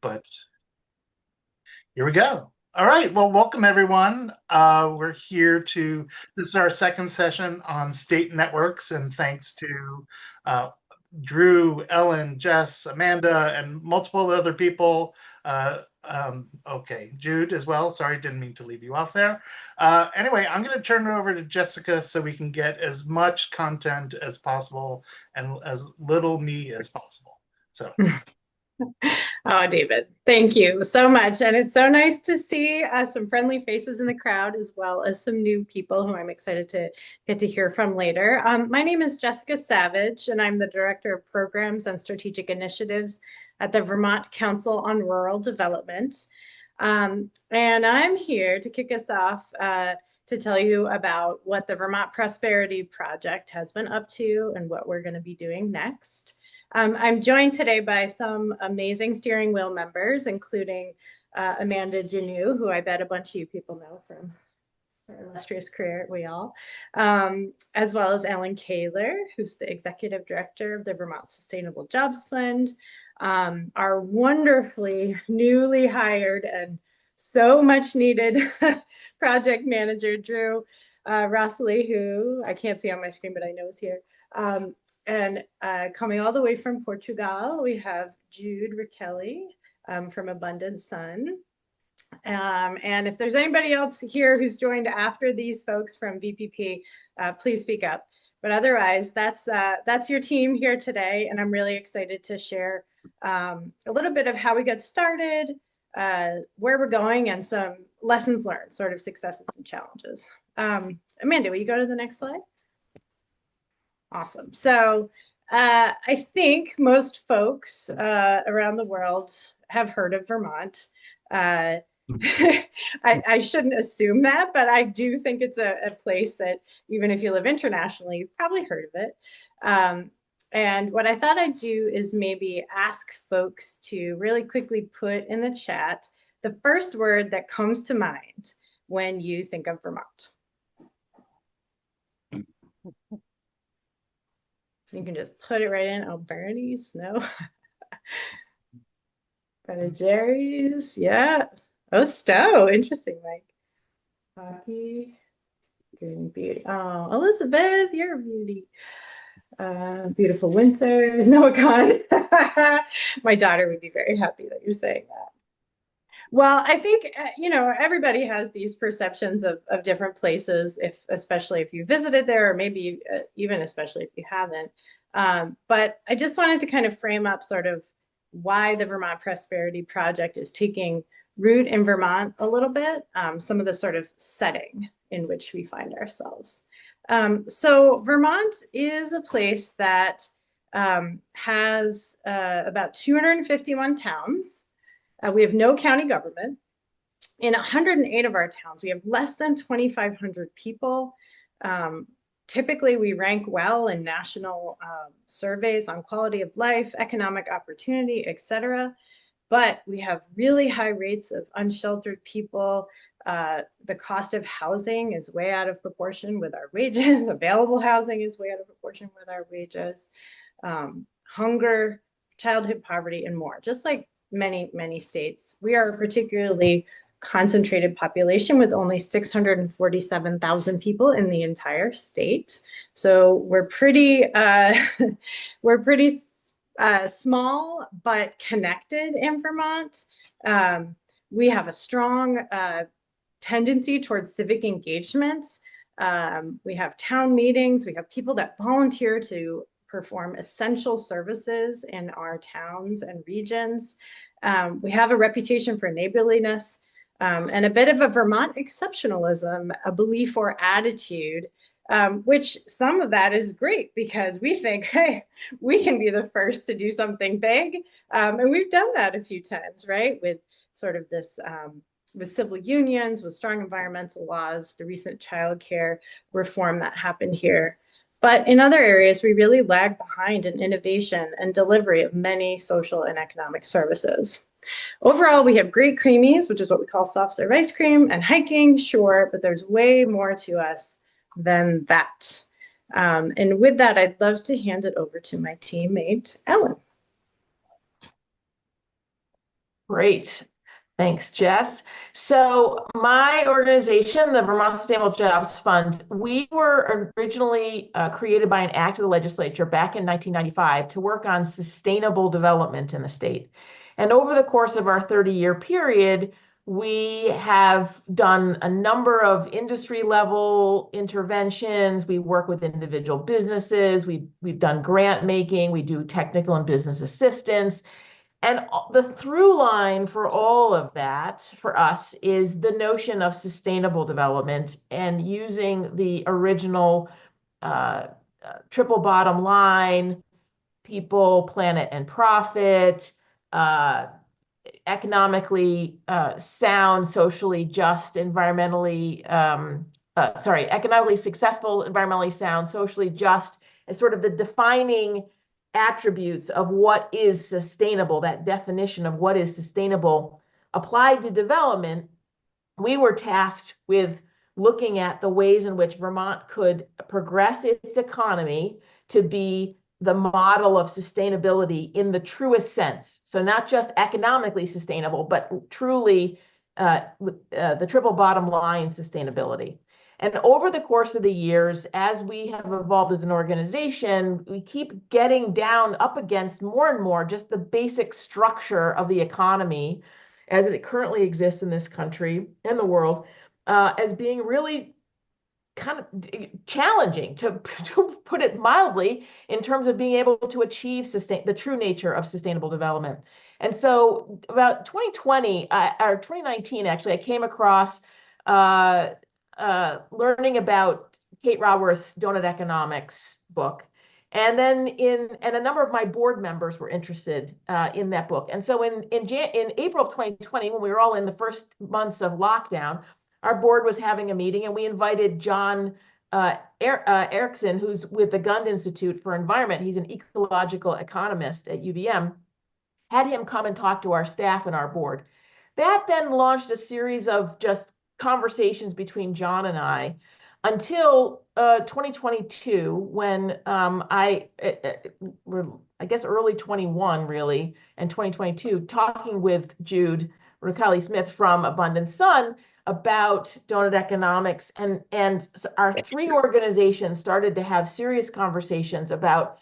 But here we go. All right. Well, welcome everyone. We're here to, this is our second session on state networks, and thanks to uh, Drew, Ellen, Jess, Amanda, and multiple other people. Okay, Jude as well. Sorry, didn't mean to leave you off there. Anyway, I'm going to turn it over to Jessica so we can get as much content as possible and as little me as possible. So. Oh, David, thank you so much. And it's so nice to see some friendly faces in the crowd, as well as some new people who I'm excited to get to hear from later. My name is Jessica Savage, and I'm the Director of Programs and Strategic Initiatives at the Vermont Council on Rural Development. And I'm here to kick us off to tell you about what the Vermont Prosperity Project has been up to and what we're going to be doing next. I'm joined today by some amazing steering wheel members, including Amanda Janu, who I bet a bunch of you people know from her illustrious career at We All, as well as Alan Kaler, who's the Executive Director of the Vermont Sustainable Jobs Fund, our wonderfully newly hired and so much needed project manager, Drew Rossley, who I can't see on my screen, but I know is here. And coming all the way from Portugal, we have Jude Rakelli from Abundant Sun. And if there's anybody else here who's joined after these folks from VPP, please speak up. But otherwise, that's your team here today, and I'm really excited to share a little bit of how we got started, where we're going, and some lessons learned, sort of successes and challenges. Amanda, will you go to the next slide? Awesome. So I think most folks around the world have heard of Vermont. I shouldn't assume that, but I do think it's a place that even if you live internationally, you've probably heard of it. And what I thought I'd do is maybe ask folks to really quickly put in the chat the first word that comes to mind when you think of Vermont. You can just put it right in. Oh, Bernie, snow. Ben Jerry's, yeah. Oh, Stowe, interesting, Mike. Hockey, green beauty. Oh, Elizabeth, you're a beauty. Beautiful winters, Noah Khan. My daughter would be very happy that you're saying that. Well, I think everybody has these perceptions of different places, if especially if you visited there, or maybe even especially if you haven't. But I just wanted to kind of frame up sort of why the Vermont Prosperity Project is taking root in Vermont a little bit, some of the sort of setting in which we find ourselves. So Vermont is a place that has about 251 towns. We have no county government. In 108 of our towns, we have less than 2,500 people. Typically, we rank well in national surveys on quality of life, economic opportunity, et cetera. But we have really high rates of unsheltered people. The cost of housing is way out of proportion with our wages. Available housing is way out of proportion with our wages. Hunger, childhood poverty, and more. Just like many, many states, we are a particularly concentrated population with only 647,000 people in the entire state. So we're pretty we're pretty small but connected in Vermont. We have a strong tendency towards civic engagement. We have town meetings. We have people that volunteer to perform essential services in our towns and regions. We have a reputation for neighborliness and a bit of a Vermont exceptionalism, a belief or attitude, which some of that is great because we think, hey, we can be the first to do something big. And we've done that a few times, right? With sort of this with civil unions, with strong environmental laws, the recent childcare reform that happened here. But in other areas, we really lag behind in innovation and delivery of many social and economic services. Overall, we have great creamies, which is what we call soft serve ice cream, and hiking, sure, but there's way more to us than that. And with that, I'd love to hand it over to my teammate, Ellen. Great. Thanks, Jess. So my organization, the Vermont Sustainable Jobs Fund, we were originally created by an act of the legislature back in 1995 to work on sustainable development in the state. And over the course of our 30-year period, we have done a number of industry level interventions. We work with individual businesses. We've done grant making. We do technical and business assistance. And the through line for all of that for us is the notion of sustainable development and using the original uh, triple bottom line, people, planet, and profit, uh, economically sound, socially just, economically successful, environmentally sound, socially just, as sort of the defining attributes of what is sustainable, that definition of what is sustainable applied to development. We were tasked with looking at the ways in which Vermont could progress its economy to be the model of sustainability in the truest sense. So not just economically sustainable, but truly the triple bottom line sustainability. And over the course of the years, as we have evolved as an organization, we keep getting down up against more and more just the basic structure of the economy as it currently exists in this country and the world as being really kind of challenging, to put it mildly, in terms of being able to achieve the true nature of sustainable development. And so about 2020 or 2019, actually, I came across learning about Kate Raworth's Donut Economics book. And then and a number of my board members were interested in that book. And so in April of 2020, when we were all in the first months of lockdown, our board was having a meeting, and we invited John Erickson, who's with the Gund Institute for Environment. He's an ecological economist at UVM, had him come and talk to our staff and our board. That then launched a series of just conversations between John and I until 2022, when I guess early 21 really, and 2022, talking with Jude Ricali Smith from Abundant Sun about donut economics, and our three organizations started to have serious conversations about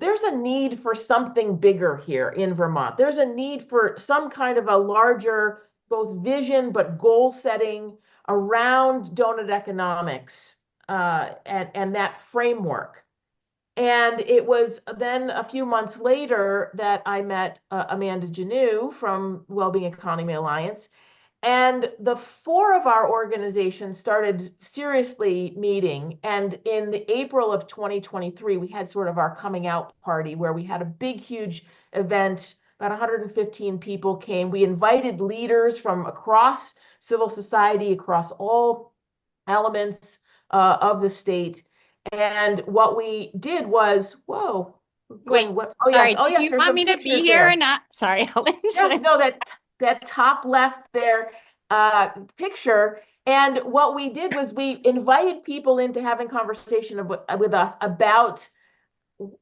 there's a need for something bigger here in Vermont. There's a need for some kind of a larger both vision but goal setting around donut economics and that framework. And it was then a few months later that I met Amanda Janu from Wellbeing Economy Alliance. And the four of our organizations started seriously meeting. And in the April of 2023, we had sort of our coming out party where we had a big, huge event. About 115 people came. We invited leaders from across civil society, across all elements of the state. And what we did was, whoa, Wait, oh yes, sorry, oh do yes, you there's want some me to be pictures here or there. not? Sorry, Ellen. Yes, no, that top left there picture. And what we did was we invited people into having conversation with us about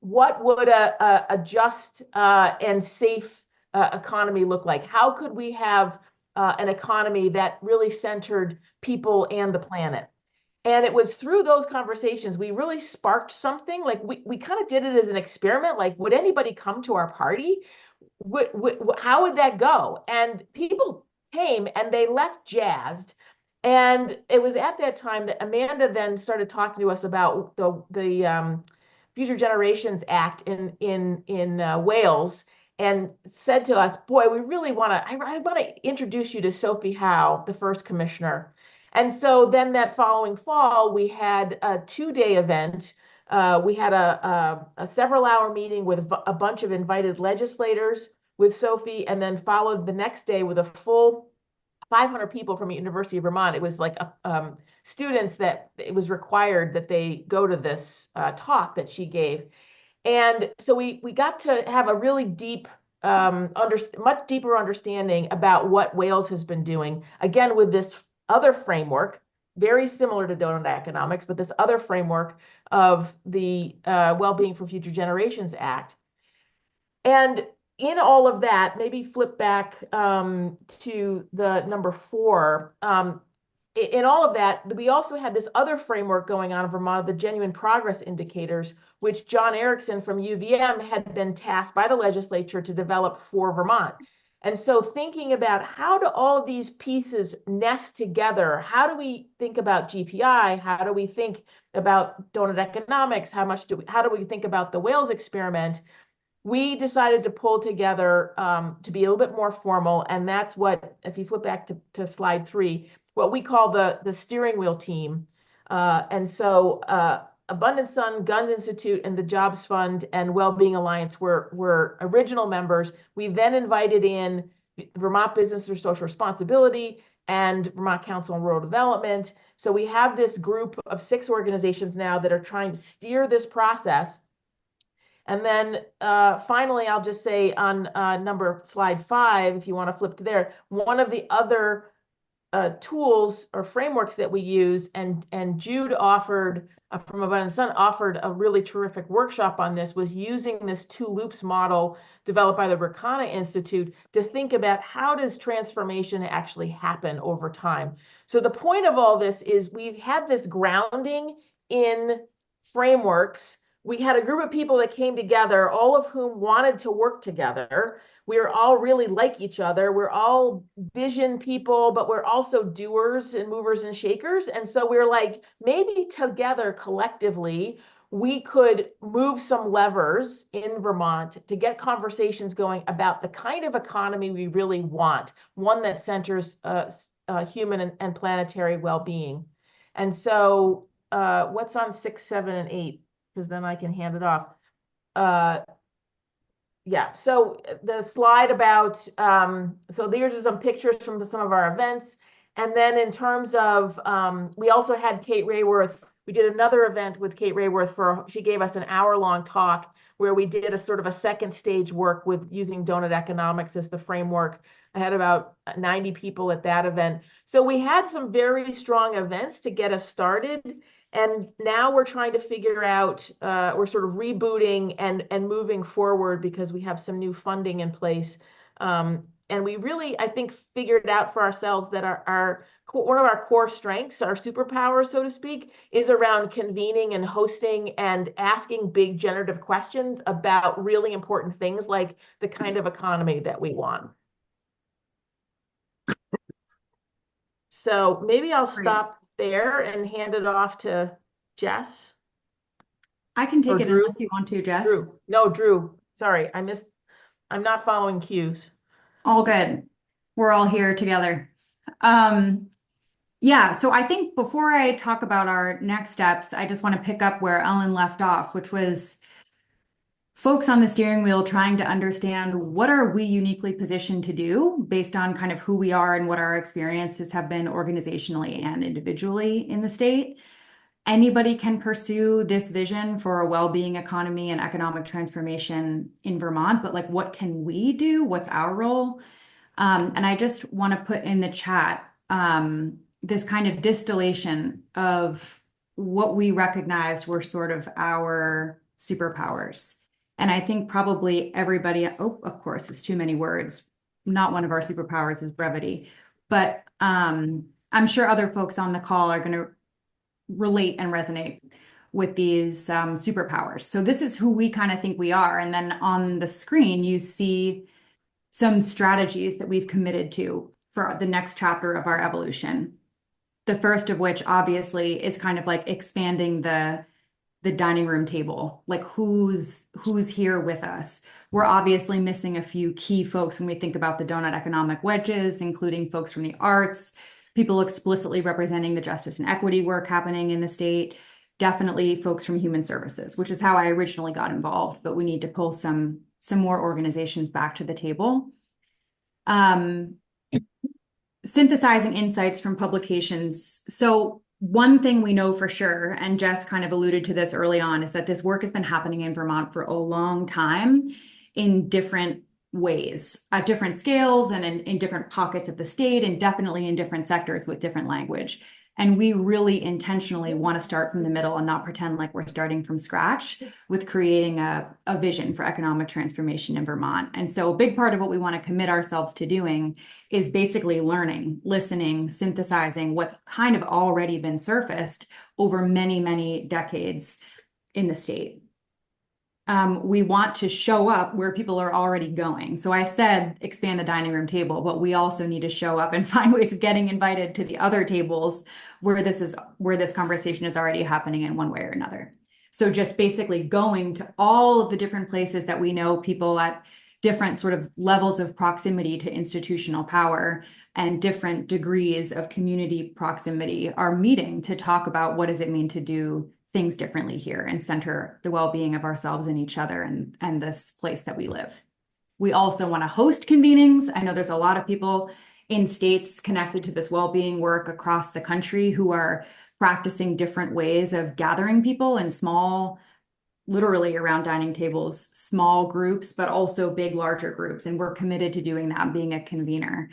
what would a just and safe economy look like. How could we have an economy that really centered people and the planet? And it was through those conversations we really sparked something. Like we kind of did it as an experiment. Like, would anybody come to our party? How would that go? And people came and they left jazzed. And it was at that time that Amanda then started talking to us about the Future Generations Act in Wales, and said to us, "Boy, we really want to. I want to introduce you to Sophie Howe, the first commissioner." And so then that following fall, we had a 2-day event. We had a several-hour meeting with a bunch of invited legislators with Sophie, and then followed the next day with a full 500 people from the University of Vermont. It was like students that it was required that they go to this talk that she gave. And so we got to have a really deep, much deeper understanding about what Wales has been doing, again, with this other framework, very similar to donut economics, but this other framework of the Wellbeing for Future Generations Act. And in all of that, maybe flip back to the number 4. In all of that, we also had this other framework going on in Vermont, the genuine progress indicators, which John Erickson from UVM had been tasked by the legislature to develop for Vermont. And so thinking about how do all of these pieces nest together? How do we think about GPI? How do we think about donut economics? How do we think about the Wales experiment? We decided to pull together to be a little bit more formal. And that's what, if you flip back to slide 3, what we call the steering wheel team. And so Abundant Sun, Guns Institute, and the Jobs Fund and Wellbeing Alliance were original members. We then invited in Vermont Business for Social Responsibility and Vermont Council on Rural Development. So we have this group of 6 organizations now that are trying to steer this process. And then finally, I'll just say on slide 5, if you want to flip to there, one of the other tools or frameworks that we use, and Jude offered from Abundant Sun offered a really terrific workshop on this, was using this 2 loops model developed by the Berkana Institute to think about how does transformation actually happen over time. So the point of all this is we've had this grounding in frameworks. We had a group of people that came together, all of whom wanted to work together. We're all really like each other. We're all vision people, but we're also doers and movers and shakers. And so we're like, maybe together collectively, we could move some levers in Vermont to get conversations going about the kind of economy we really want, one that centers human and planetary well-being. And so what's on 6, 7, and 8? Because then I can hand it off. Yeah, so the slide about, so these are some pictures from some of our events. And then in terms of, we also had Kate Rayworth. We did another event with Kate Rayworth she gave us an hour-long talk where we did a sort of a second stage work with using donut economics as the framework. I had about 90 people at that event. So we had some very strong events to get us started. And now we're trying to figure out, we're sort of rebooting and moving forward because we have some new funding in place. And we really, I think, figured out for ourselves that one of our core strengths, our superpowers, so to speak, is around convening and hosting and asking big generative questions about really important things like the kind of economy that we want. So maybe I'll stop there and hand it off to Jess. I can take it Drew. unless you want to, Jess. Drew. No, Drew. Sorry, I'm not following cues. All good. We're all here together. Yeah, so I think before I talk about our next steps, I just want to pick up where Ellen left off, which was folks on the steering wheel trying to understand what are we uniquely positioned to do based on kind of who we are and what our experiences have been organizationally and individually in the state. Anybody can pursue this vision for a well-being economy and economic transformation in Vermont, but like, what can we do? What's our role? And I just want to put in the chat this kind of distillation of what we recognized were sort of our superpowers. And I think probably everybody, oh, of course, it's too many words. Not one of our superpowers is brevity, but I'm sure other folks on the call are going to relate and resonate with these superpowers. So this is who we kind of think we are. And then on the screen, you see some strategies that we've committed to for the next chapter of our evolution. The first of which obviously is kind of like expanding the dining room table, like who's here with us. We're obviously missing a few key folks when we think about the donut economic wedges, including folks from the arts, people explicitly representing the justice and equity work happening in the state, definitely folks from human services, which is how I originally got involved, but we need to pull some more organizations back to the table. Synthesizing insights from publications. So one thing we know for sure, and Jess kind of alluded to this early on, is that this work has been happening in Vermont for a long time in different ways, at different scales and in different pockets of the state, and definitely in different sectors with different language. And we really intentionally want to start from the middle and not pretend like we're starting from scratch with creating a vision for economic transformation in Vermont. And so a big part of what we want to commit ourselves to doing is basically learning, listening, synthesizing what's kind of already been surfaced over many, many decades in the state. We want to show up where people are already going. So I said expand the dining room table, but we also need to show up and find ways of getting invited to the other tables where this conversation is already happening in one way or another. So just basically going to all of the different places that we know people at different sort of levels of proximity to institutional power and different degrees of community proximity are meeting to talk about what does it mean to do things differently here and center the well-being of ourselves and each other and this place that we live. We also want to host convenings. I know there's a lot of people in states connected to this well-being work across the country who are practicing different ways of gathering people in small, literally around dining tables, small groups, but also big, larger groups. And we're committed to doing that, being a convener.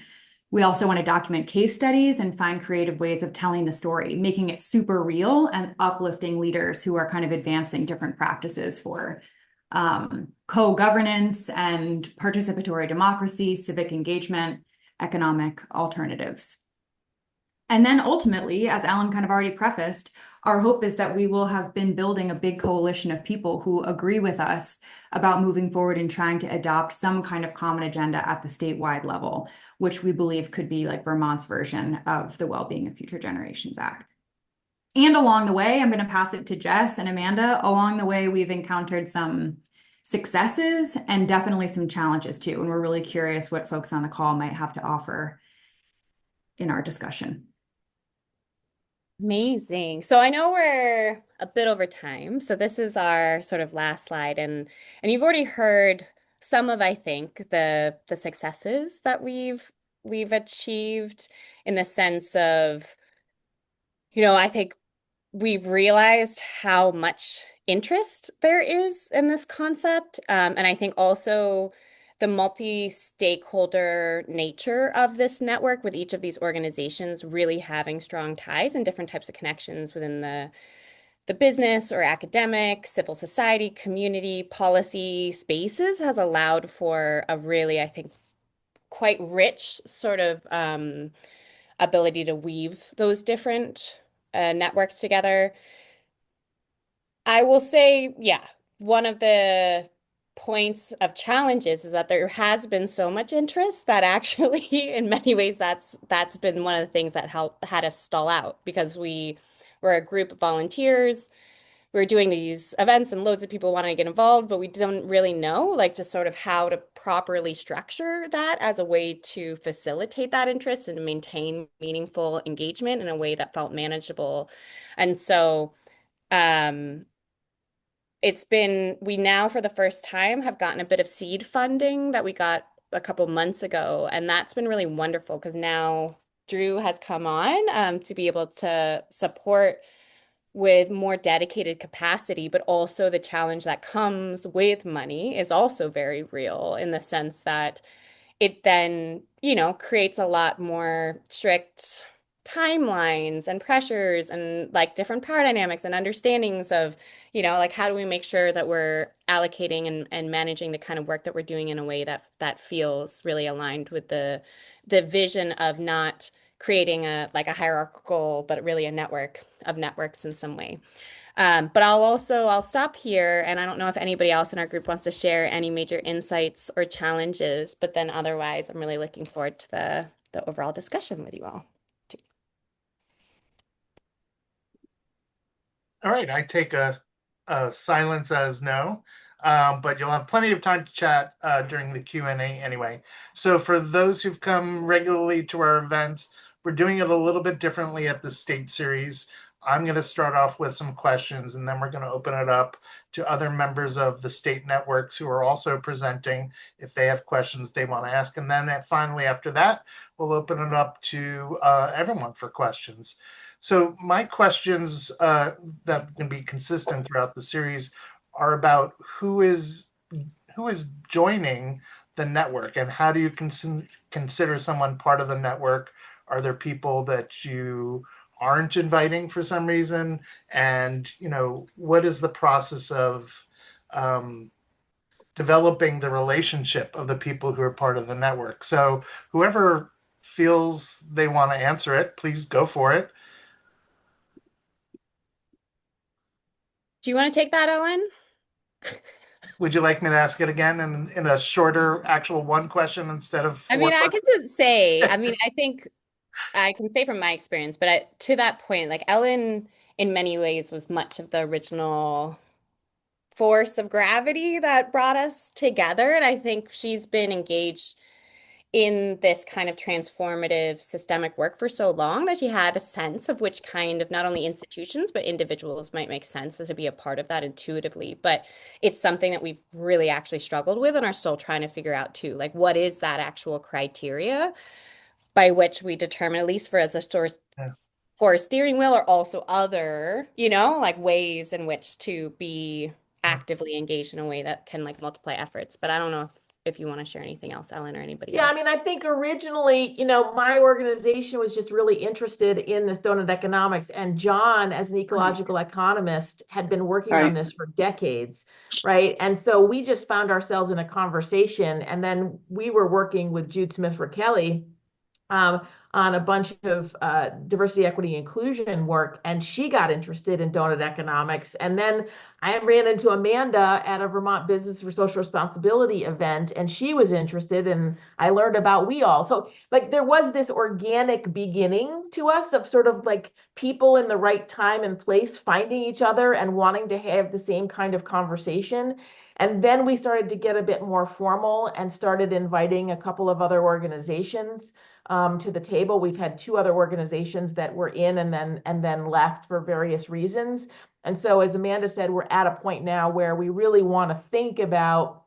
We also want to document case studies and find creative ways of telling the story, making it super real and uplifting leaders who are kind of advancing different practices for co-governance and participatory democracy, civic engagement, economic alternatives. And then ultimately, as Alan kind of already prefaced, our hope is that we will have been building a big coalition of people who agree with us about moving forward and trying to adopt some kind of common agenda at the statewide level, which we believe could be like Vermont's version of the Wellbeing of Future Generations Act. And along the way, I'm going to pass it to Jess and Amanda. Along the way, we've encountered some successes and definitely some challenges too. And we're really curious what folks on the call might have to offer in our discussion. Amazing. So I know we're a bit over time. So this is our sort of last slide, and you've already heard some of, I think, the successes that we've achieved in the sense of, I think we've realized how much interest there is in this concept. And I think also the multi-stakeholder nature of this network with each of these organizations really having strong ties and different types of connections within the business or academic, civil society, community, policy spaces has allowed for a really, I think, quite rich sort of ability to weave those different networks together. I will say, yeah, one of the points of challenges is that there has been so much interest that actually, in many ways, that's been one of the things that had us stall out because we were a group of volunteers. We were doing these events and loads of people wanted to get involved, but we don't really know like just sort of how to properly structure that as a way to facilitate that interest and maintain meaningful engagement in a way that felt manageable. And so we now for the first time have gotten a bit of seed funding that we got a couple months ago. And that's been really wonderful because now Drew has come on to be able to support with more dedicated capacity, but also the challenge that comes with money is also very real in the sense that it then, creates a lot more strict timelines and pressures and like different power dynamics and understandings of, like how do we make sure that we're allocating and managing the kind of work that we're doing in a way that feels really aligned with the vision of not creating a hierarchical, but really a network of networks in some way. But I'll stop here, and I don't know if anybody else in our group wants to share any major insights or challenges, but then otherwise, I'm really looking forward to the overall discussion with you all. All right, I take a silence as no, but you'll have plenty of time to chat during the Q&A anyway. So for those who've come regularly to our events, we're doing it a little bit differently at the state series. I'm going to start off with some questions, and then we're going to open it up to other members of the state networks who are also presenting if they have questions they want to ask. And then finally, after that, we'll open it up to everyone for questions. So my questions that can be consistent throughout the series are about who is joining the network and how do you consider someone part of the network? Are there people that you aren't inviting for some reason, and what is the process of developing the relationship of the people who are part of the network. So whoever feels they want to answer it, please go for it. Do you want to take that, Owen? Would you like me to ask it again in a shorter actual one question instead of I four mean, I questions? could just say, I mean, I think I can say from my experience, but to that point, like Ellen, in many ways, was much of the original force of gravity that brought us together. And I think she's been engaged in this kind of transformative systemic work for so long that she had a sense of which kind of not only institutions but individuals might make sense as to be a part of that intuitively. But it's something that we've really actually struggled with and are still trying to figure out too. Like, what is that actual criteria by which we determine, at least for as a source Yeah. for a steering wheel, or also other, like ways in which to be actively engaged in a way that can like multiply efforts. But I don't know if you want to share anything else, Ellen, or anybody Yeah, I else. mean, I think originally, my organization was just really interested in this donut economics. And John, as an ecological economist, had been working on this for decades, right? And so we just found ourselves in a conversation. And then we were working with Jude Smith-Rakelli um, on a bunch of diversity, equity, inclusion work, and she got interested in donut economics. And then I ran into Amanda at a Vermont Business for Social Responsibility event, and she was interested, and I learned about We All. So, like, there was this organic beginning to us of sort of like people in the right time and place finding each other and wanting to have the same kind of conversation. And then we started to get a bit more formal and started inviting a couple of other organizations to the table. We've had two other organizations that were in and then left for various reasons. And so, as Amanda said, we're at a point now where we really want to think about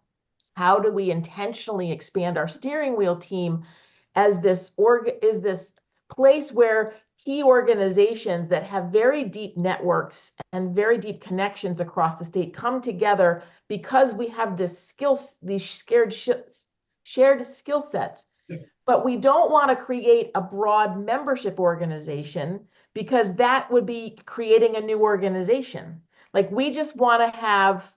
how do we intentionally expand our steering wheel team as this place where key organizations that have very deep networks and very deep connections across the state come together because we have these shared skill sets. But we don't want to create a broad membership organization because that would be creating a new organization. Like, we just want to have,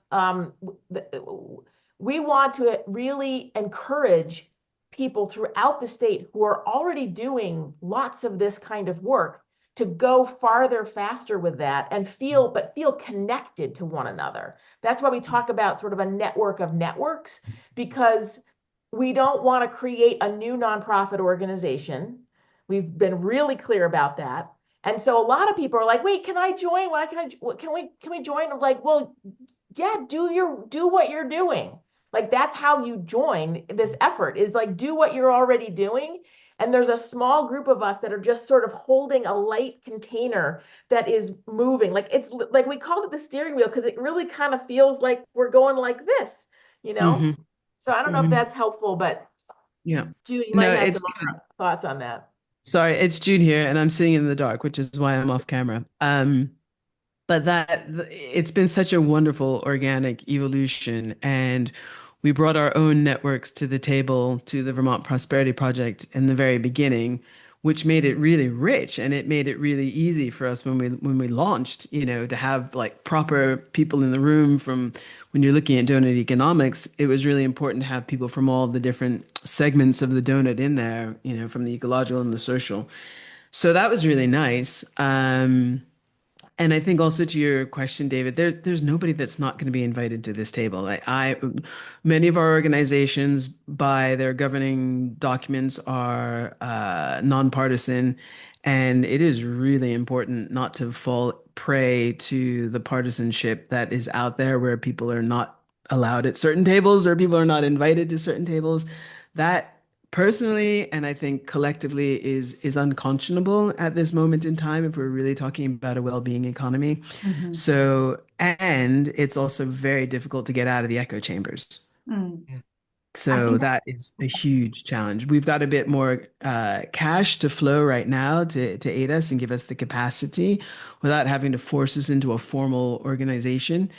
we want to really encourage people throughout the state who are already doing lots of this kind of work to go farther, faster with that and feel connected to one another. That's why we talk about sort of a network of networks, because we don't want to create a new nonprofit organization. We've been really clear about that. And so a lot of people are like, wait, can I join? Why can we join? I'm like, well, yeah, do what you're doing. Like, that's how you join this effort, is like, do what you're already doing. And there's a small group of us that are just sort of holding a light container that is moving. Like, it's like, we called it the steering wheel because it really kind of feels like we're going like this, you know? Mm-hmm. So I don't know if that's helpful, but Yeah. Jude, you No, might have it's some good. other thoughts on that. Sorry, it's Jude here, and I'm sitting in the dark, which is why I'm off camera. But it's been such a wonderful organic evolution, and we brought our own networks to the table to the Vermont Prosperity Project in the very beginning, which made it really rich, and it made it really easy for us when we launched, to have like proper people in the room. From when you're looking at donut economics, it was really important to have people from all the different segments of the donut in there, from the ecological and the social. So that was really nice. And I think also to your question, David, there's nobody that's not going to be invited to this table. Many of our organizations, by their governing documents, are nonpartisan, and it is really important not to fall prey to the partisanship that is out there, where people are not allowed at certain tables or people are not invited to certain tables. That personally, and I think collectively, is unconscionable at this moment in time if we're really talking about a well-being economy. Mhm. So, and it's also very difficult to get out of the echo chambers. Mm. I So think that is a huge challenge. We've got a bit more cash to flow right now to aid us and give us the capacity without having to force us into a formal organization.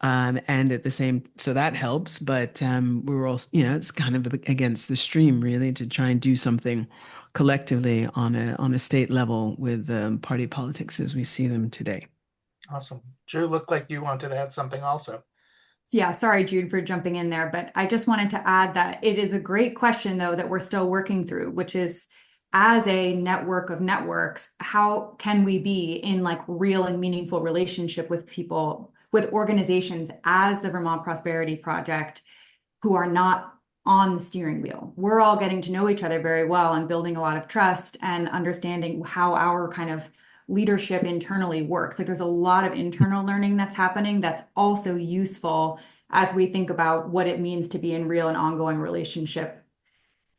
And at the same, so that helps, but we're also, it's kind of against the stream really to try and do something collectively on a state level with party politics as we see them today. Awesome. Drew, looked like you wanted to add something also. So yeah, sorry, Jude, for jumping in there, but I just wanted to add that it is a great question, though, that we're still working through, which is as a network of networks, how can we be in like real and meaningful relationship with people, with organizations as the Vermont Prosperity Project, who are not on the steering wheel? We're all getting to know each other very well and building a lot of trust and understanding how our kind of leadership internally works. Like there's a lot of internal learning that's happening that's also useful as we think about what it means to be in real and ongoing relationship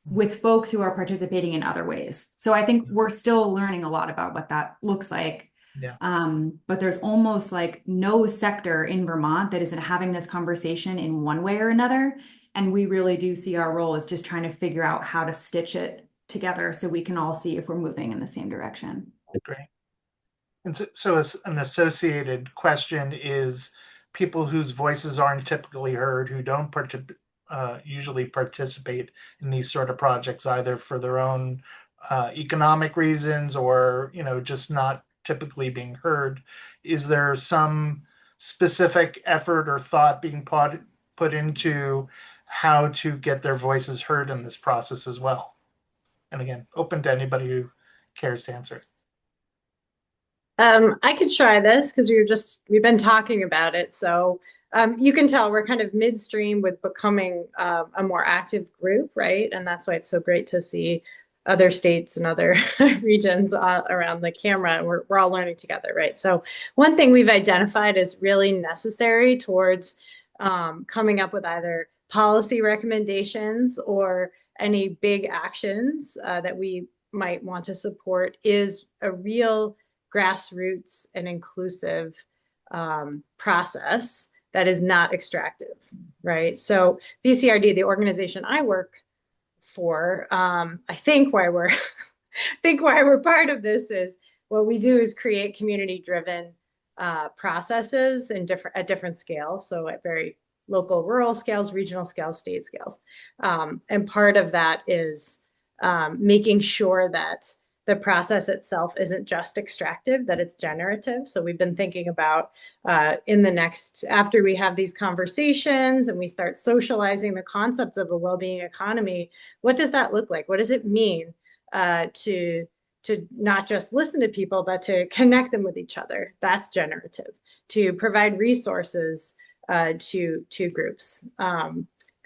with folks who are participating in other ways. So I think we're still learning a lot about what that looks like. Yeah. But there's almost like no sector in Vermont that isn't having this conversation in one way or another. And we really do see our role as just trying to figure out how to stitch it together so we can all see if we're moving in the same direction. Great. And so as an associated question is people whose voices aren't typically heard, who don't usually participate in these sort of projects, either for their own economic reasons or, just not typically being heard. Is there some specific effort or thought being put into how to get their voices heard in this process as well? And again, open to anybody who cares to answer. I could try this because we've been talking about it. So you can tell we're kind of midstream with becoming a more active group, right? And that's why it's so great to see other states and other regions around the camera. And we're all learning together, right? So one thing we've identified is really necessary towards coming up with either policy recommendations or any big actions that we might want to support is a real grassroots and inclusive process that is not extractive, right? So VCRD, the organization I work for, I think why we're part of this is what we do is create community-driven processes at different scales. So at very local, rural scales, regional scales, state scales, and part of that is making sure that the process itself isn't just extractive, that it's generative. So we've been thinking about after we have these conversations and we start socializing the concepts of a well-being economy, what does that look like? What does it mean to not just listen to people, but to connect them with each other? That's generative. To provide resources to groups.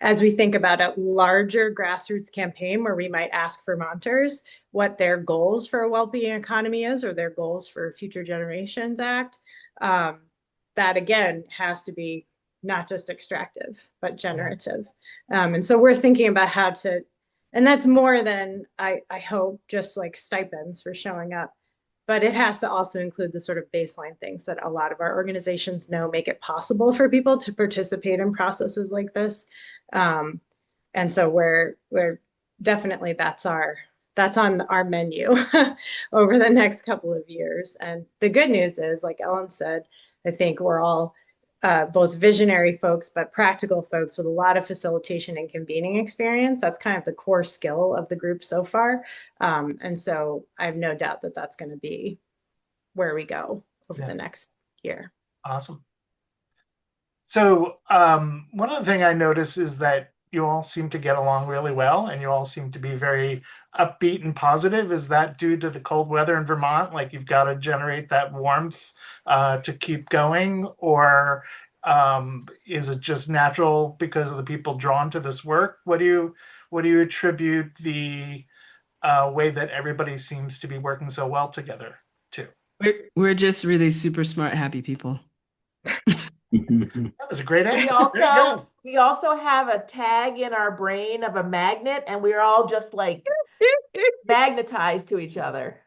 As we think about a larger grassroots campaign where we might ask Vermonters what their goals for a well-being economy is or their goals for Future Generations Act, that again has to be not just extractive, but generative. And so we're thinking about how to, and that's more than I hope just like stipends for showing up, but it has to also include the sort of baseline things that a lot of our organizations know make it possible for people to participate in processes like this. And so we're definitely that's on our menu over the next couple of years. And the good news is, like Ellen said, I think we're all both visionary folks, but practical folks with a lot of facilitation and convening experience. That's kind of the core skill of the group so far. And so I have no doubt that that's going to be where we go over the next year. Awesome. So one other thing I notice is that you all seem to get along really well and you all seem to be very upbeat and positive. Is that due to the cold weather in Vermont? Like you've got to generate that warmth to keep going? Or is it just natural because of the people drawn to this work? What do you attribute the way that everybody seems to be working so well together to? We're just really super smart, happy people. That was a great answer. We also have a tag in our brain of a magnet, and we're all just like magnetized to each other.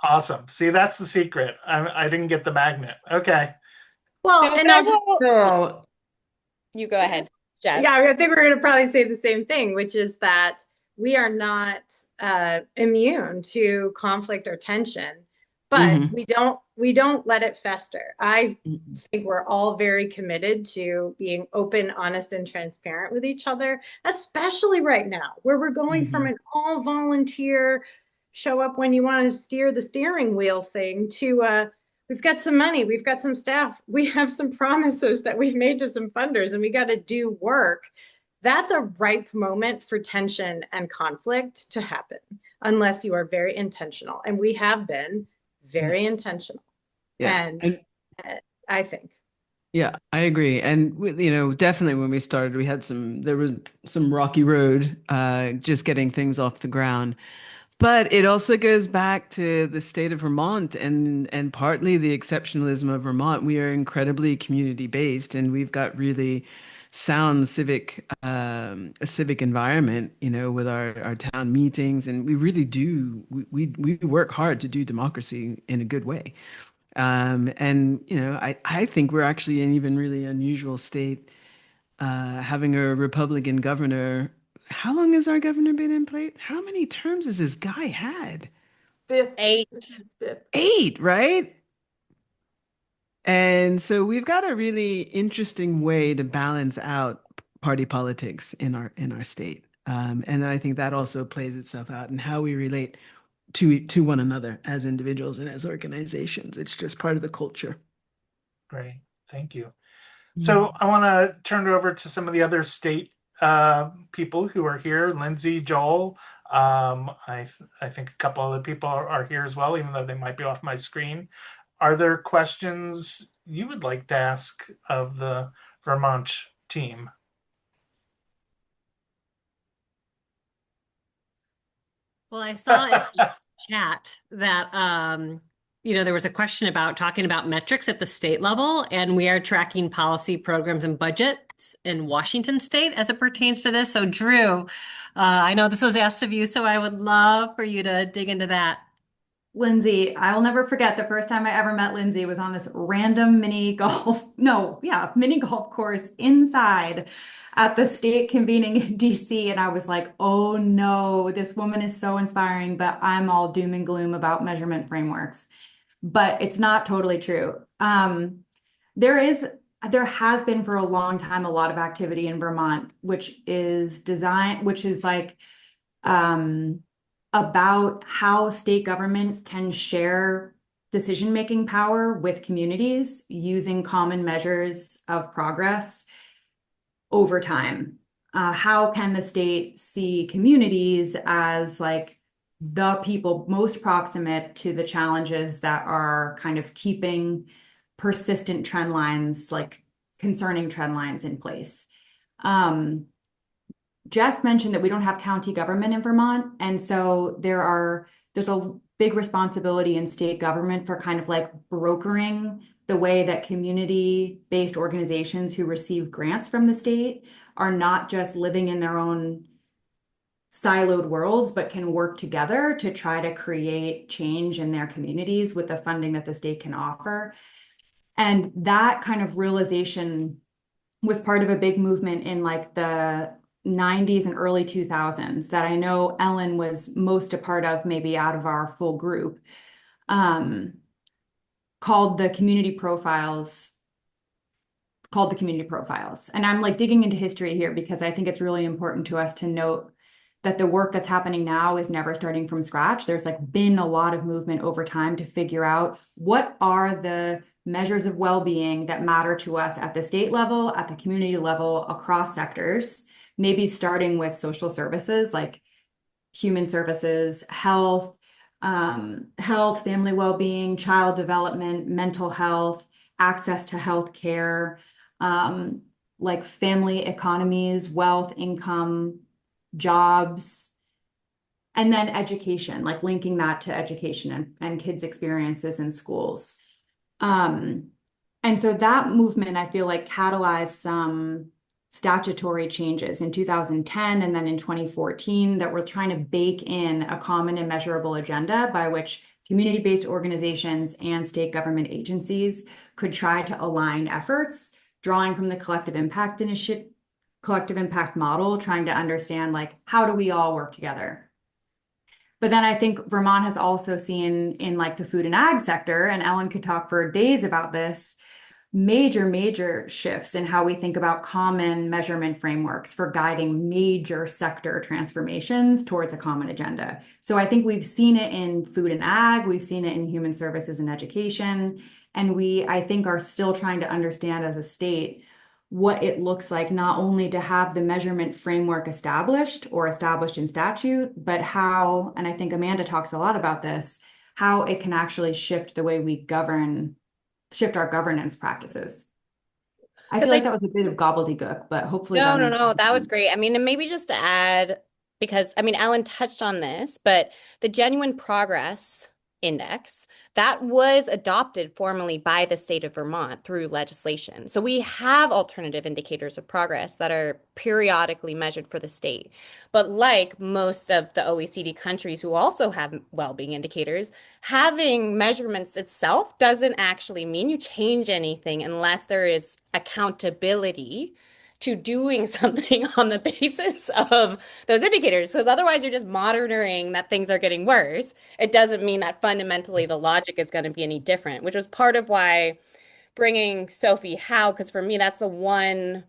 Awesome. See, that's the secret. I didn't get the magnet. Okay. Well, No, and you go ahead, Jess. Yeah, I think we're going to probably say the same thing, which is that we are not immune to conflict or tension. but Mm-hmm. we don't let it fester. I Mm-hmm. think we're all very committed to being open, honest, and transparent with each other, especially right now, where we're going from Mm-hmm. an all volunteer, show up when you want to steer the steering wheel thing to we've got some money, we've got some staff, we have some promises that we've made to some funders, and we got to do work. That's a ripe moment for tension and conflict to happen unless you are very intentional. And we have been Yeah. very intentional. Yeah. And And I think. yeah, I agree. And definitely when we started, there was some rocky road, just getting things off the ground. But it also goes back to the state of Vermont and partly the exceptionalism of Vermont. We are incredibly community based, and we've got really sound a civic environment, with our town meetings, and we really do we work hard to do democracy in a good way. And I think we're actually an even really unusual state, having a Republican governor. How long has our governor been in place? How many terms has this guy had? Fifth. This 8. is fifth. 8, right? And so we've got a really interesting way to balance out party politics in our state. And I think that also plays itself out in how we relate to one another as individuals and as organizations. It's just part of the culture. Great. Thank you. Mm. So I want to turn it over to some of the other state people who are here. Lindsay, Joel. I think a couple other people are here as well, even though they might be off my screen. Are there questions you would like to ask of the Vermont team? Well, I saw in the chat that there was a question about talking about metrics at the state level, and we are tracking policy programs and budgets in Washington state as it pertains to this. So, Drew, I know this was asked of you, so I would love for you to dig into that. Lindsay, I'll never forget the first time I ever met Lindsay was on this random mini golf course inside at the state convening in DC. And I was like, oh no, this woman is so inspiring, but I'm all doom and gloom about measurement frameworks. But it's not totally true. There has been for a long time a lot of activity in Vermont, which is like um, about how state government can share decision-making power with communities using common measures of progress over time. How can the state see communities as like the people most proximate to the challenges that are kind of keeping persistent trend lines, like concerning trend lines in place? Jess mentioned that we don't have county government in Vermont. And so there's a big responsibility in state government for kind of like brokering the way that community-based organizations who receive grants from the state are not just living in their own siloed worlds, but can work together to try to create change in their communities with the funding that the state can offer. And that kind of realization was part of a big movement in like the 90s and early 2000s that I know Ellen was most a part of, maybe out of our full group, called the community profiles. And I'm like digging into history here because I think it's really important to us to note that the work that's happening now is never starting from scratch. There's like been a lot of movement over time to figure out what are the measures of well-being that matter to us at the state level, at the community level, across sectors, maybe starting with social services like human services, health, family well-being, child development, mental health, access to health care, like family economies, wealth, income, jobs, and then education, like linking that to education and kids' experiences in schools. And so that movement, I feel like, catalyzed some statutory changes in 2010 and then in 2014 that were trying to bake in a common and measurable agenda by which community-based organizations and state government agencies could try to align efforts, drawing from the collective impact model, trying to understand like how do we all work together. But then I think Vermont has also seen in like the food and ag sector, and Ellen could talk for days about this, major shifts in how we think about common measurement frameworks for guiding major sector transformations towards a common agenda. So I think we've seen it in food and ag, we've seen it in human services and education, and we, I think, are still trying to understand as a state what it looks like not only to have the measurement framework established or established in statute, but how, and I think Amanda talks a lot about this, how it can actually shift the way we govern, shift our governance practices. I feel Because like that was a bit of gobbledygook, but hopefully no, that no, makes no, that was sense. great. I mean, and maybe just to add, because I mean, Ellen touched on this, but the Genuine Progress Index, that was adopted formally by the state of Vermont through legislation. So we have alternative indicators of progress that are periodically measured for the state. But like most of the OECD countries who also have well-being indicators, having measurements itself doesn't actually mean you change anything unless there is accountability to doing something on the basis of those indicators. Because otherwise, you're just monitoring that things are getting worse. It doesn't mean that fundamentally the logic is going to be any different, which was part of why bringing Sophie Howe, because for me, that's the one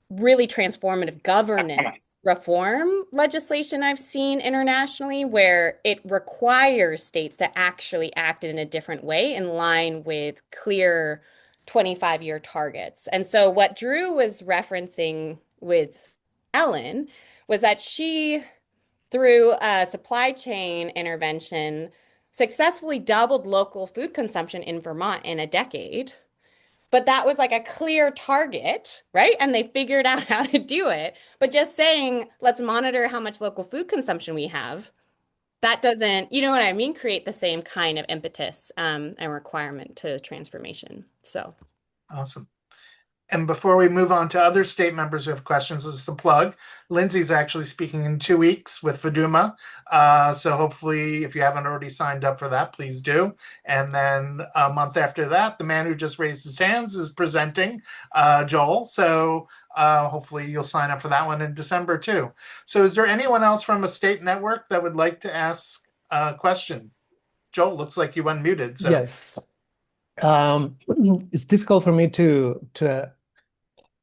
really transformative governance reform legislation I've seen internationally where it requires states to actually act in a different way in line with clear 25-year targets. And so what Drew was referencing with Ellen was that she, through a supply chain intervention, successfully doubled local food consumption in Vermont in a decade, but that was like a clear target, right? And they figured out how to do it. But just saying, let's monitor how much local food consumption we have, that doesn't, you know what I mean, create the same kind of impetus and requirement to transformation. So, Awesome. And before we move on to other state members who have questions, this is the plug. Lindsay's actually speaking in 2 weeks with Faduma. So hopefully, if you haven't already signed up for that, please do. And then a month after that, the man who just raised his hands is presenting, Joel. So hopefully you'll sign up for that one in December too. So is there anyone else from a state network that would like to ask a question? Joel, looks like you unmuted. So Yes. It's difficult for me to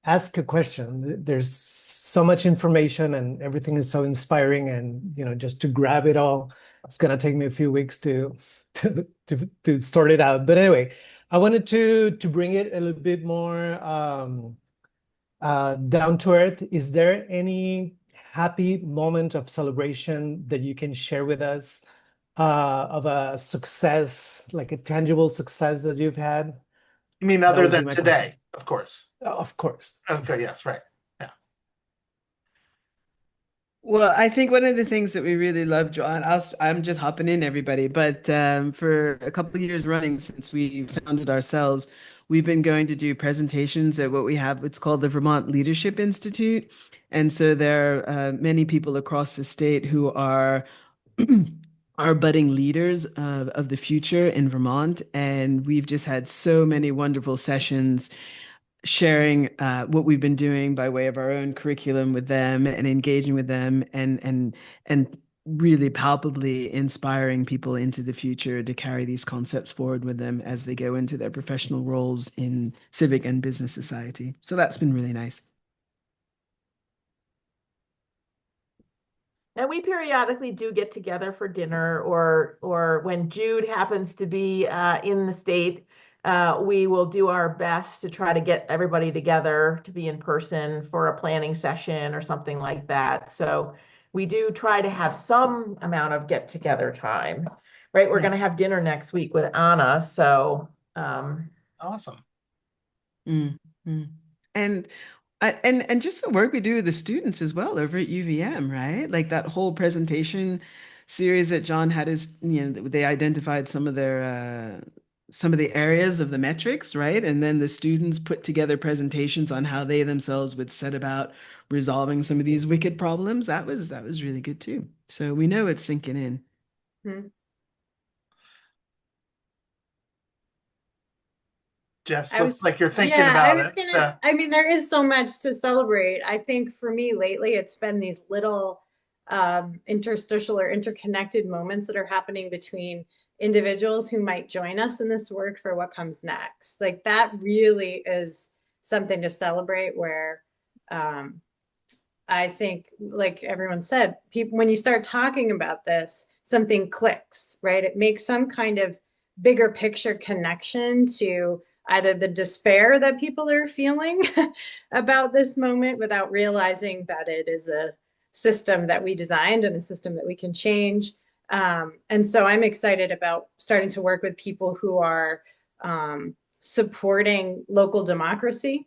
ask a question. There's so much information and everything is so inspiring, and just to grab it all, it's gonna take me a few weeks to sort it out. But anyway, I wanted to bring it a little bit more down to earth. Is there any happy moment of celebration that you can share with us of a success, like a tangible success that you've had? you mean That other would be than my today, question. of course. Of course. Okay, yes, right. Yeah. Well, I think one of the things that we really love, John, I'm just hopping in, everybody, but for a couple of years running since we founded ourselves, we've been going to do presentations at what we have, it's called the Vermont Leadership Institute. And so there are many people across the state who are are budding leaders of the future in Vermont. And we've just had so many wonderful sessions sharing what we've been doing by way of our own curriculum with them and engaging with them and really palpably inspiring people into the future to carry these concepts forward with them as they go into their professional roles in civic and business society. So that's been really nice. And we periodically do get together for dinner, or when Jude happens to be in the state, we will do our best to try to get everybody together to be in person for a planning session or something like that. So we do try to have some amount of get together time, right? We're going to have dinner next week with Anna. So Awesome. Mm-hmm. And just the work we do with the students as well over at UVM, right? Like that whole presentation series that John had is, they identified some of the areas of the metrics, right? And then the students put together presentations on how they themselves would set about resolving some of these wicked problems. That was really good too. So we know it's sinking in. hmm. Jess, I looks was, like you're thinking yeah, I about was it. gonna, I mean, there is so much to celebrate. I think for me lately, it's been these little interstitial or interconnected moments that are happening between individuals who might join us in this work for what comes next. Like that really is something to celebrate where I think, like everyone said, people, when you start talking about this, something clicks, right? It makes some kind of bigger picture connection to either the despair that people are feeling about this moment without realizing that it is a system that we designed and a system that we can change. And so I'm excited about starting to work with people who are supporting local democracy.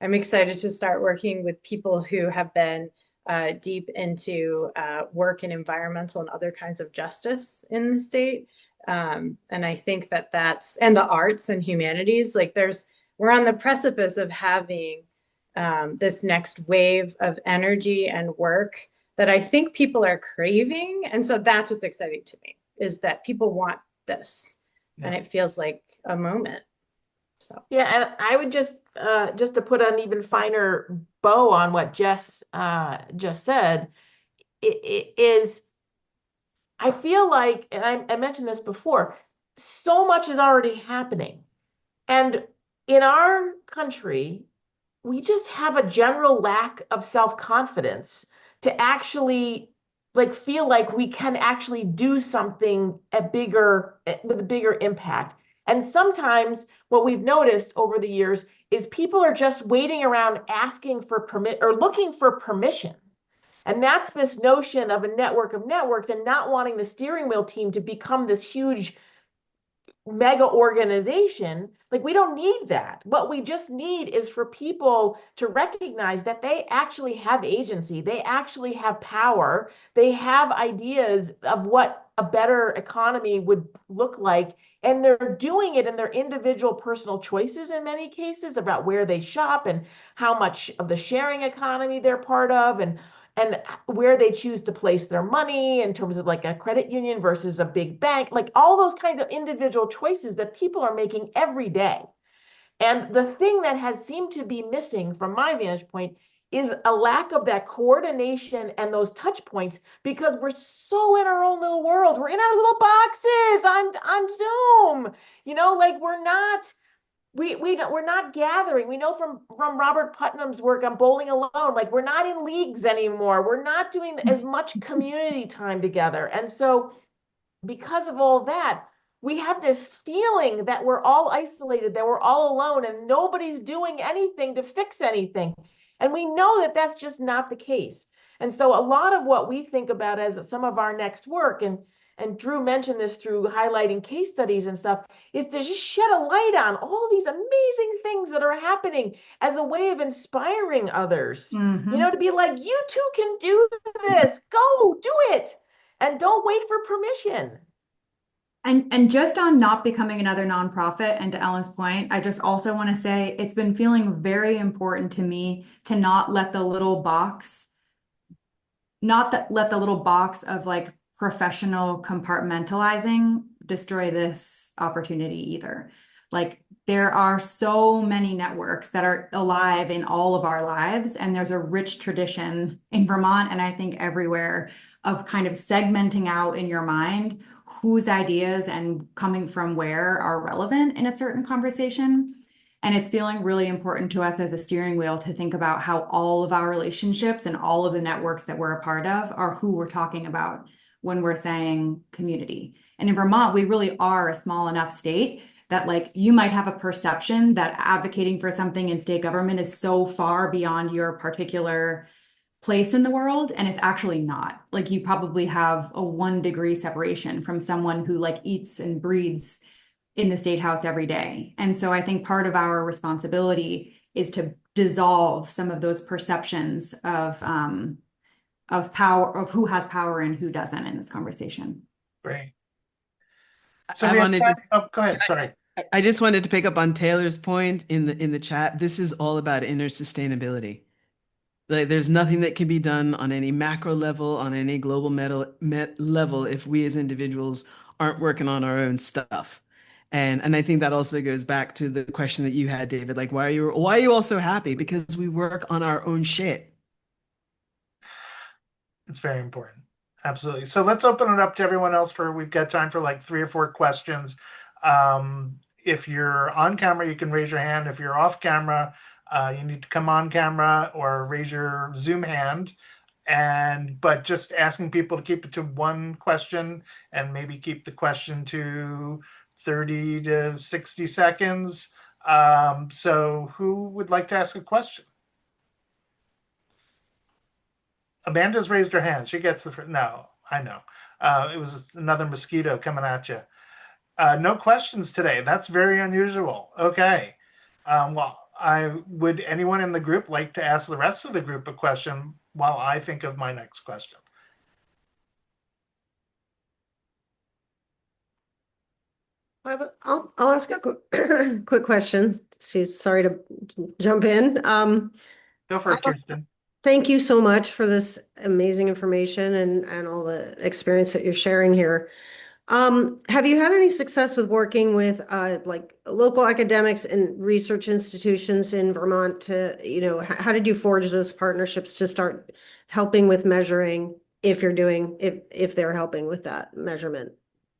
I'm excited to start working with people who have been deep into work in environmental and other kinds of justice in the state. And I think that and the arts and humanities, like we're on the precipice of having this next wave of energy and work that I think people are craving. And so that's what's exciting to me, is that people want this. Yeah. And it feels like a moment. So yeah, and I would just to put an even finer bow on what Jess just said, it is, I feel like, and I mentioned this before, so much is already happening. And in our country, we just have a general lack of self-confidence to actually like feel like we can actually do something with a bigger impact. And sometimes what we've noticed over the years is people are just waiting around asking for permit or looking for permission. And that's this notion of a network of networks and not wanting the steering wheel team to become this huge mega organization. Like, we don't need that. What we just need is for people to recognize that they actually have agency, they actually have power, they have ideas of what a better economy would look like, and they're doing it in their individual personal choices in many cases about where they shop and how much of the sharing economy they're part of, and where they choose to place their money in terms of like a credit union versus a big bank, like all those kinds of individual choices that people are making every day. And the thing that has seemed to be missing from my vantage point is a lack of that coordination and those touch points, because we're so in our own little world. We're in our little boxes on Zoom, like we're not gathering. We know from Robert Putnam's work on Bowling Alone, like we're not in leagues anymore. We're not doing as much community time together. And so because of all that, we have this feeling that we're all isolated, that we're all alone, and nobody's doing anything to fix anything. And we know that that's just not the case. And so a lot of what we think about as some of our next work, and Drew mentioned this through highlighting case studies and stuff, is to just shed a light on all these amazing things that are happening as a way of inspiring others. To be like, you too can do this. Go do it. And don't wait for permission. And just on not becoming another nonprofit, and to Ellen's point, I just also want to say it's been feeling very important to me to not let the little box of like professional compartmentalizing destroy this opportunity either. Like, there are so many networks that are alive in all of our lives, and there's a rich tradition in Vermont, and I think everywhere, of kind of segmenting out in your mind whose ideas and coming from where are relevant in a certain conversation. And it's feeling really important to us as a steering wheel to think about how all of our relationships and all of the networks that we're a part of are who we're talking about when we're saying community. And in Vermont, we really are a small enough state that, like, you might have a perception that advocating for something in state government is so far beyond your particular place in the world, and it's actually not. Like, you probably have a 1 degree separation from someone who like eats and breathes in the state house every day. And so I think part of our responsibility is to dissolve some of those perceptions of power, of who has power and who doesn't in this conversation. Great. So we have time. Oh, go ahead. Sorry. I just wanted to pick up on Taylor's point in the chat. This is all about inner sustainability. Like, there's nothing that can be done on any macro level, on any global level, if we as individuals aren't working on our own stuff. And I think that also goes back to the question that you had, David. Like, why are you all so happy? Because we work on our own shit. It's very important. Absolutely. So let's open it up to everyone else we've got time for like 3 or 4 questions. If you're on camera, you can raise your hand. If you're off camera, you need to come on camera or raise your Zoom hand. But just asking people to keep it to one question and maybe keep the question to 30 to 60 seconds. So who would like to ask a question? Amanda's raised her hand. She gets the no, I know. It was another mosquito coming at you. No questions today. That's very unusual. Okay. Well, would anyone in the group like to ask the rest of the group a question while I think of my next question? I'll ask a quick question. Sorry to jump in. Go for it, Kirsten. Thank you so much for this amazing information and all the experience that you're sharing here. Have you had any success with working with like local academics and research institutions in Vermont to, how did you forge those partnerships to start helping with measuring if they're helping with that measurement?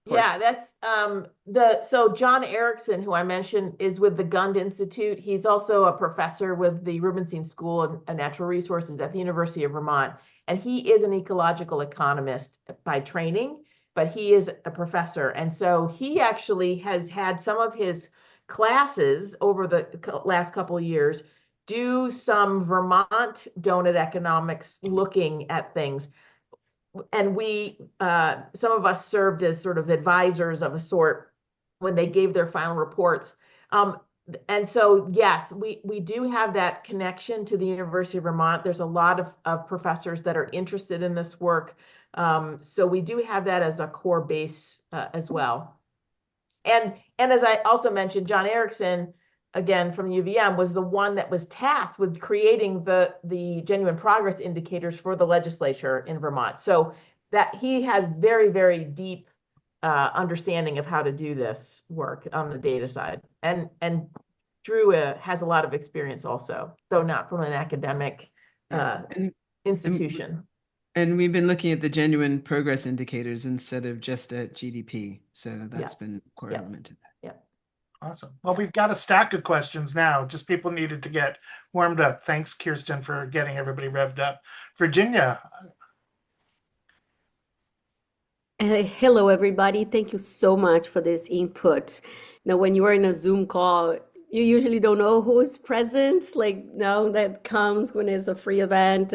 Yeah, that's so John Erickson, who I mentioned, is with the Gund Institute. He's also a professor with the Rubenstein School of Natural Resources at the University of Vermont. And he is an ecological economist by training, but he is a professor. And so he actually has had some of his classes over the last couple of years do some Vermont donut economics looking at things. And some of us served as sort of advisors of a sort when they gave their final reports. And so, yes, we do have that connection to the University of Vermont. There's a lot of professors that are interested in this work. So we do have that as a core base as well. And as I also mentioned, John Erickson, again, from UVM, was the one that was tasked with creating the genuine progress indicators for the legislature in Vermont. So that he has very, very deep understanding of how to do this work on the data side. And Drew has a lot of experience also, though not from an academic institution. And we've been looking at the genuine progress indicators instead of just at GDP. So that's been core element to that. Awesome. Well, we've got a stack of questions now. Just people needed to get warmed up. Thanks, Kirsten, for getting everybody revved up. Virginia. Hello, everybody. Thank you so much for this input. Now, when you are in a Zoom call, you usually don't know who is present. Like now that comes when it's a free event,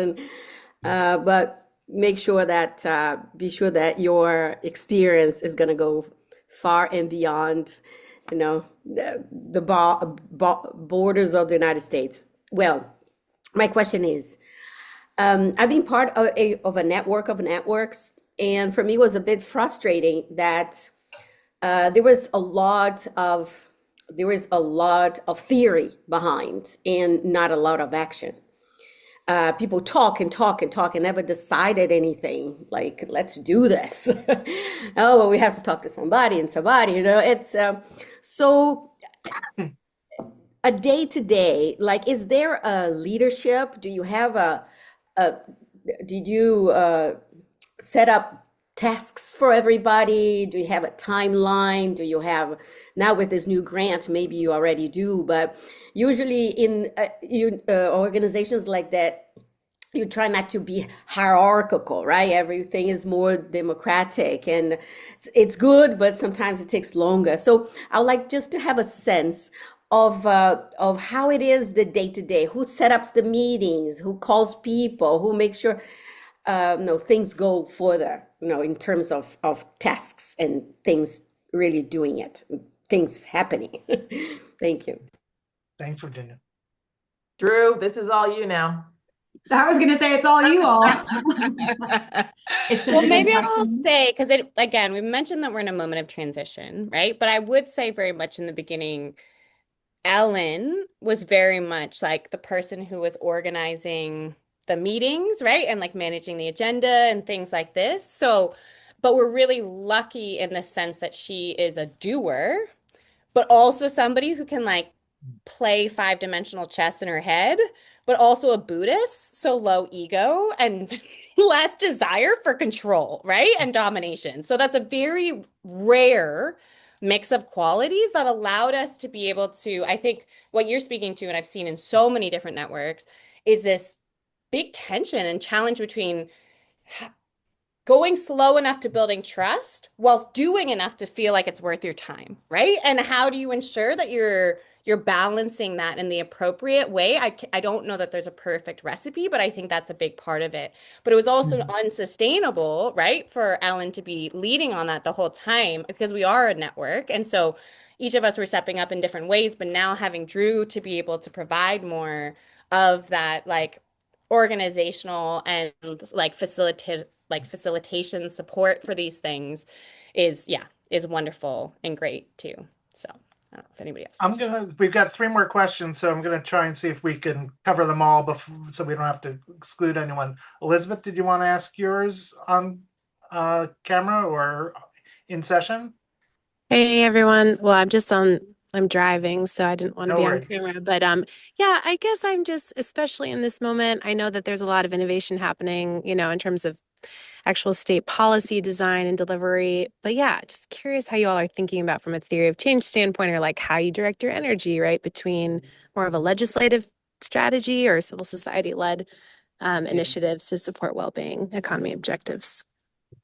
but make sure that be sure that your experience is going to go far and beyond the borders of the United States. Well, my question is, I've been part of a network of networks, and for me it was a bit frustrating that there was a lot of theory behind and not a lot of action. People talk and talk and talk and never decided anything like, let's do this. Oh, well, we have to talk to somebody and somebody, it's so a day to day, like, is there a leadership? Do you have did you set up tasks for everybody? Do you have a timeline? Do you have, now with this new grant, maybe you already do, but usually in organizations like that, you try not to be hierarchical, right? Everything is more democratic and it's good, but sometimes it takes longer. So I would like just to have a sense of how it is the day to day, who set up the meetings, who calls people, who makes sure things go further, in terms of tasks and things really doing it, things happening. Thank you. Thanks, Virginia. Drew, this is all you now. I was going to say it's all you all. Well, maybe I'll say, because again, we mentioned that we're in a moment of transition, right? But I would say very much in the beginning, Ellen was very much like the person who was organizing the meetings, right? And like managing the agenda and things like this. So, but we're really lucky in the sense that she is a doer, but also somebody who can like play 5-dimensional chess in her head, but also a Buddhist, so low ego and less desire for control, right? And domination. So that's a very rare mix of qualities that allowed us to be able to, I think what you're speaking to, and I've seen in so many different networks, is this big tension and challenge between going slow enough to building trust whilst doing enough to feel like it's worth your time, right? And how do you ensure that you're balancing that in the appropriate way? I don't know that there's a perfect recipe, but I think that's a big part of it. But it was also unsustainable, right, for Ellen to be leading on that the whole time because we are a network. And so each of us were stepping up in different ways, but now having Drew to be able to provide more of that like organizational and like facilitation support for these things is wonderful and great too. So I don't know if anybody else we've got 3 more questions, so I'm gonna try and see if we can cover them all before, so we don't have to exclude anyone. Elizabeth, did you want to ask yours on camera or in session? Hey everyone. Well, I'm driving, so I didn't want to No be on worries. camera. But yeah, I guess I'm just, especially in this moment, I know that there's a lot of innovation happening, in terms of actual state policy design and delivery. But yeah, just curious how you all are thinking about from a theory of change standpoint, or like how you direct your energy, right, between more of a legislative strategy or civil society led initiatives to support well-being economy objectives.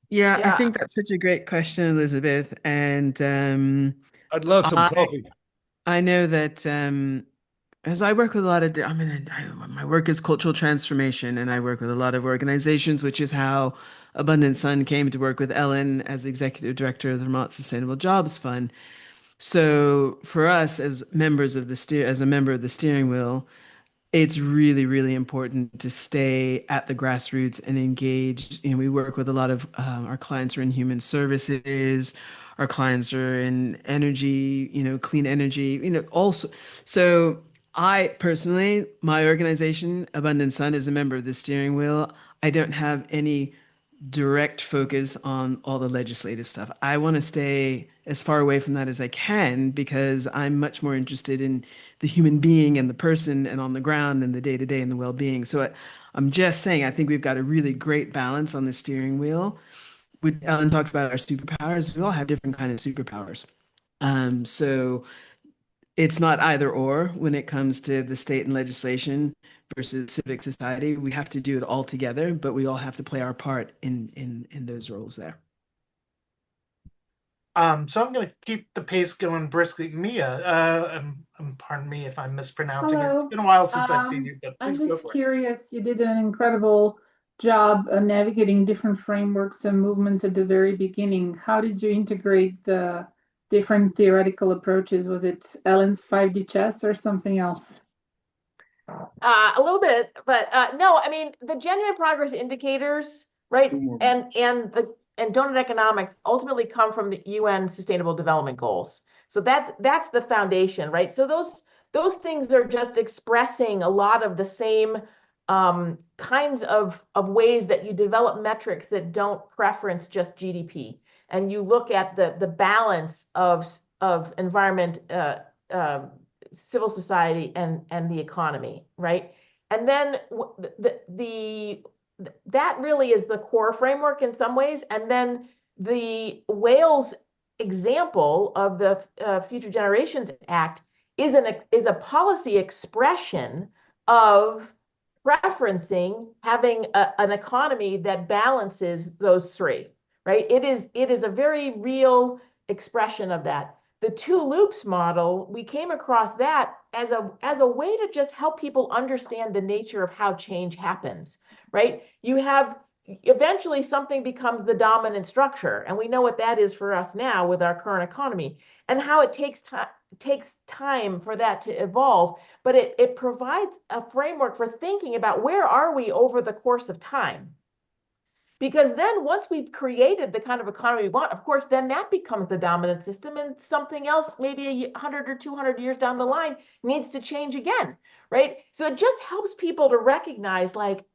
Yeah, I Yeah. think that's such a great question, Elizabeth. And I'd love some coffee. I know that as I work with a lot of, my work is cultural transformation, and I work with a lot of organizations, which is how Abundant Sun came to work with Ellen as executive director of the Vermont Sustainable Jobs Fund. So for us as members of as a member of the steering wheel, it's really, really important to stay at the grassroots and engage. We work with a lot of our clients are in human services, our clients are in energy, clean energy, also. So I personally, my organization, Abundant Sun, is a member of the steering wheel. I don't have any direct focus on all the legislative stuff. I want to stay as far away from that as I can because I'm much more interested in the human being and the person and on the ground and the day to day and the well being. So I'm just saying, I think we've got a really great balance on the steering wheel. Ellen talked about our superpowers. We all have different kind of superpowers. So it's not either or when it comes to the state and legislation versus civic society. We have to do it all together, but we all have to play our part in those roles there. So I'm going to keep the pace going briskly. Mia, pardon me if I'm mispronouncing it. It's Hello. been a while since I've seen you, but I'm please go just for it. curious. You did an incredible job navigating different frameworks and movements at the very beginning. How did you integrate the different theoretical approaches? Was it Ellen's 5D chess or something else? A little bit, but no, I mean the genuine progress indicators, right? And donut economics ultimately come from the UN Sustainable Development Goals. So that's the foundation, right? So those things are just expressing a lot of the same kinds of ways that you develop metrics that don't preference just GDP, and you look at the balance of environment, civil society, and the economy, right? And then that really is the core framework in some ways. And then the Wales example of the Future Generations Act is a policy expression of preferencing having an economy that balances those three, right? It is a very real expression of that. The two loops model, we came across that as a way to just help people understand the nature of how change happens, right? You have eventually something becomes the dominant structure, and we know what that is for us now with our current economy, and how it takes time for that to evolve, but it provides a framework for thinking about where are we over the course of time. Because then once we've created the kind of economy we want, of course, then that becomes the dominant system, and something else, maybe 100 or 200 years down the line, needs to change again, right? So it just helps people to recognize, like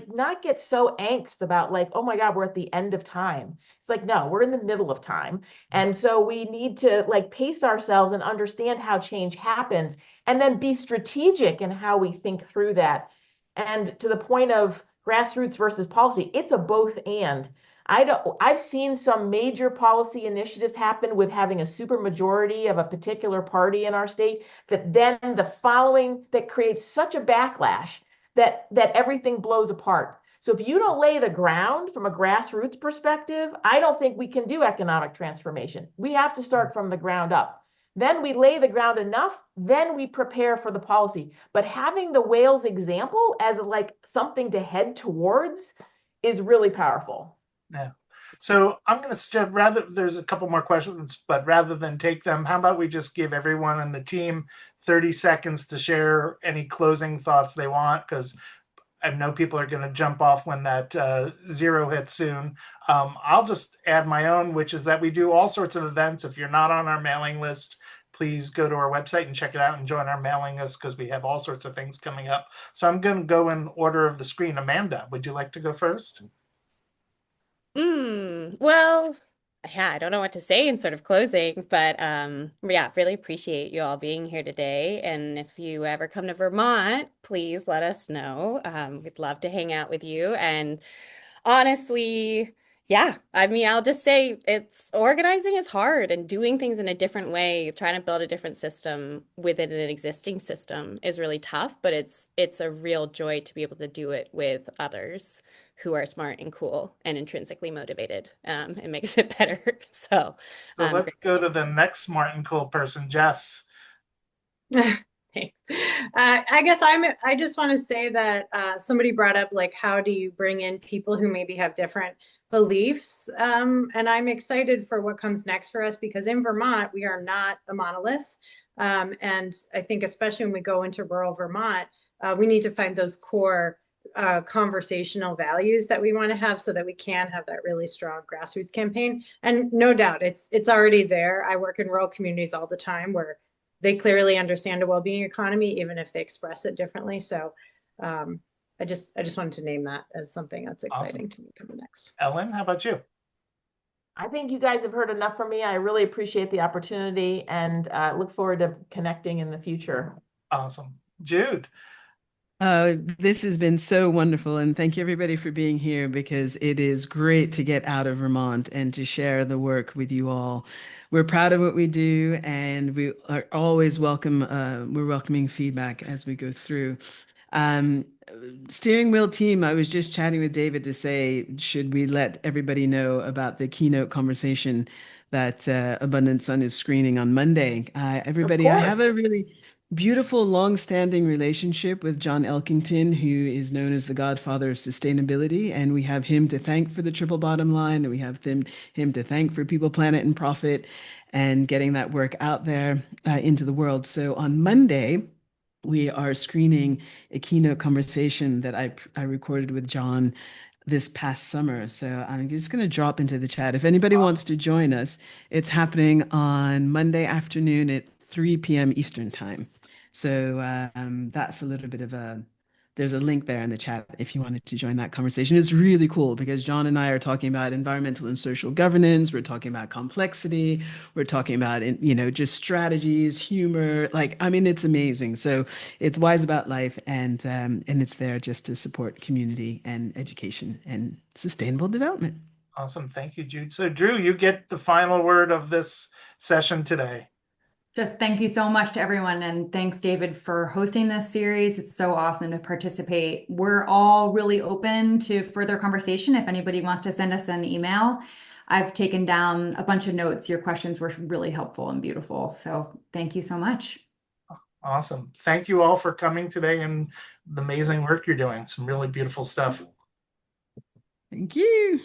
not get so angst about like, oh my God, we're at the end of time. It's like, no, we're in the middle of time. And so we need to like pace ourselves and understand how change happens, and then be strategic in how we think through that. And to the point of grassroots versus policy. It's a both and. I've seen some major policy initiatives happen with having a super majority of a particular party in our state that then that creates such a backlash that everything blows apart. So if you don't lay the ground from a grassroots perspective, I don't think we can do economic transformation. We have to start from the ground up. Then we lay the ground enough, then we prepare for the policy. But having the Wales example as like something to head towards is really powerful. Yeah. So I'm going to suggest, there's a couple more questions, but rather than take them, how about we just give everyone on the team 30 seconds to share any closing thoughts they want, because I know people are going to jump off when that 0 hits soon. I'll just add my own, which is that we do all sorts of events. If you're not on our mailing list, please go to our website and check it out and join our mailing list, because we have all sorts of things coming up. So I'm going to go in order of the screen. Amanda, would you like to go first? Well, yeah, I don't know what to say in sort of closing, but yeah, really appreciate you all being here today. And if you ever come to Vermont, please let us know. We'd love to hang out with you. And honestly, yeah, I mean, I'll just say it's organizing is hard, and doing things in a different way, trying to build a different system within an existing system is really tough, but it's a real joy to be able to do it with others who are smart and cool and intrinsically motivated. It makes it better. So let's go to the next smart and cool person, Jess. Thanks. I guess I just want to say that somebody brought up, like, how do you bring in people who maybe have different beliefs? And I'm excited for what comes next for us, because in Vermont, we are not a monolith. And I think especially when we go into rural Vermont, we need to find those core conversational values that we want to have, so that we can have that really strong grassroots campaign. And no doubt it's already there. I work in rural communities all the time where they clearly understand a well-being economy, even if they express it differently. So I just wanted to name that as something that's exciting to me coming next. Ellen, how about you? I think you guys have heard enough from me. I really appreciate the opportunity and look forward to connecting in the future. Awesome. Jude. This has been so wonderful, and thank you everybody for being here, because it is great to get out of Vermont and to share the work with you all. We're proud of what we do, and we are always welcome. We're welcoming feedback as we go through. Steering wheel team, I was just chatting with David to say, should we let everybody know about the keynote conversation that Abundant Sun is screening on Monday? Everybody, I have a really beautiful, long-standing relationship with John Elkington, who is known as the godfather of sustainability, and we have him to thank for the triple bottom line, and we have him to thank for People, Planet, and Profit, and getting that work out there into the world. So on Monday, we are screening a keynote conversation that I recorded with John this past summer. So I'm just going to drop into the chat. If anybody wants to join us, it's happening on Monday afternoon at 3 p.m. Eastern time. So that's a little bit of there's a link there in the chat if you wanted to join that conversation. It's really cool, because John and I are talking about environmental and social governance. We're talking about complexity. We're talking about, just strategies, humor. It's amazing. So it's Wise About Life, and it's there just to support community and education and sustainable development. Awesome. Thank you, Jude. So Drew, you get the final word of this session today. Just thank you so much to everyone. And thanks, David, for hosting this series. It's so awesome to participate. We're all really open to further conversation. If anybody wants to send us an email, I've taken down a bunch of notes. Your questions were really helpful and beautiful. So thank you so much. Awesome. Thank you all for coming today and the amazing work you're doing. Some really beautiful stuff. Thank you.